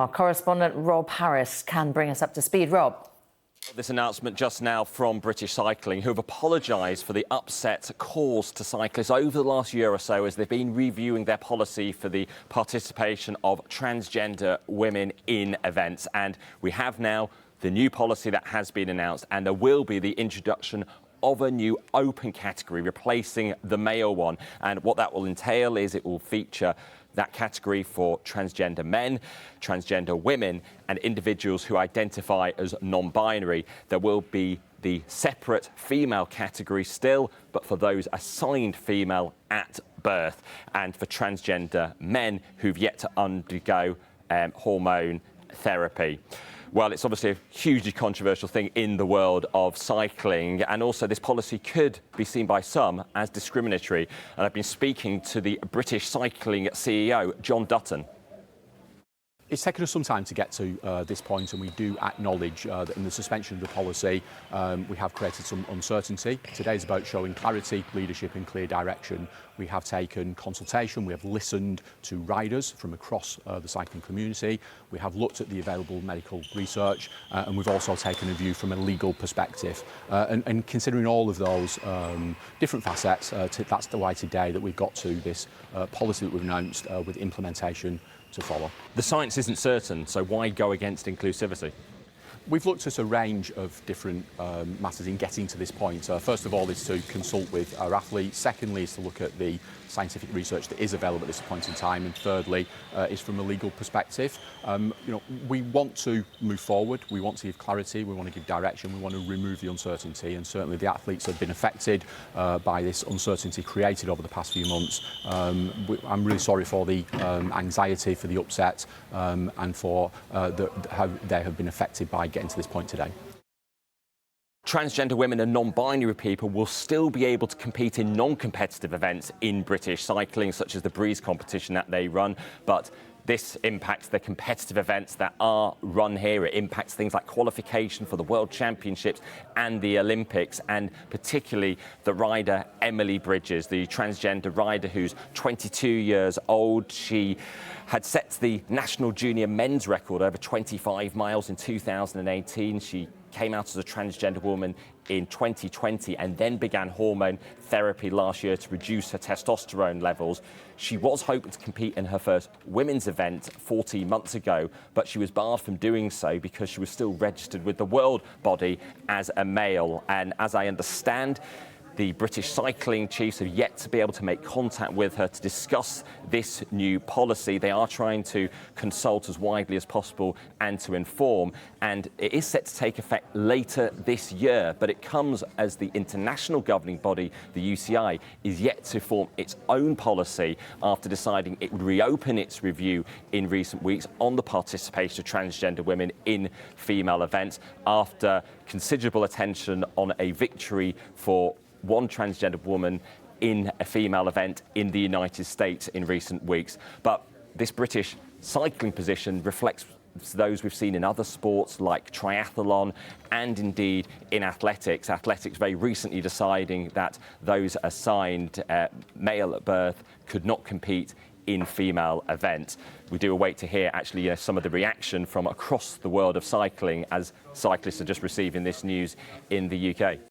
Our correspondent Rob Harris can bring us up to speed. Rob. This announcement just now from British Cycling, who have apologised for the upset caused to cyclists over the last year or so as they've been reviewing their policy for the participation of transgender women in events. And we have now the new policy that has been announced, and there will be the introduction of a new open category replacing the male one. And what that will entail is it will feature that category for transgender men, transgender women and individuals who identify as non-binary. There will be the separate female category still, but for those assigned female at birth, and for transgender men who've yet to undergo hormone therapy. Well, it's obviously a hugely controversial thing in the world of cycling, and also this policy could be seen by some as discriminatory. And I've been speaking to the British Cycling CEO, John Dutton. It's taken us some time to get to this point, and we do acknowledge that in the suspension of the policy we have created some uncertainty. Today is about showing clarity, leadership and clear direction. We have taken consultation, we have listened to riders from across the cycling community, we have looked at the available medical research, and we've also taken a view from a legal perspective. And considering all of those different facets, that's the why today that we've got to this policy that we've announced with implementation to follow. The science isn't certain, so why go against inclusivity? We've looked at a range of different matters in getting to this point. First of all is to consult with our athletes. Secondly is to look at the scientific research that is available at this point in time. And thirdly is from a legal perspective. We want to move forward. We want to give clarity. We want to give direction. We want to remove the uncertainty. And certainly the athletes have been affected by this uncertainty created over the past few months. I'm really sorry for the anxiety, for the upset, and for how they have been affected by getting to this point today. Transgender women and non-binary people will still be able to compete in non-competitive events in British cycling, such as the Breeze competition that they run, but this impacts the competitive events that are run here. It impacts things like qualification for the World Championships and the Olympics, and particularly the rider Emily Bridges, the transgender rider who's 22 years old. She had set the national junior men's record over 25 miles in 2018. She came out as a transgender woman in 2020 and then began hormone therapy last year to reduce her testosterone levels. She was hoping to compete in her first women's event 14 months ago, but she was barred from doing so because she was still registered with the world body as a male. And as I understand, the British cycling chiefs have yet to be able to make contact with her to discuss this new policy. They are trying to consult as widely as possible and to inform, and it is set to take effect later this year, but it comes as the international governing body, the UCI, is yet to form its own policy after deciding it would reopen its review in recent weeks on the participation of transgender women in female events after considerable attention on a victory for one transgender woman in a female event in the United States in recent weeks. But this British cycling position reflects those we've seen in other sports like triathlon and indeed in athletics. Athletics very recently deciding that those assigned male at birth could not compete in female events. We do await to hear actually some of the reaction from across the world of cycling as cyclists are just receiving this news in the UK.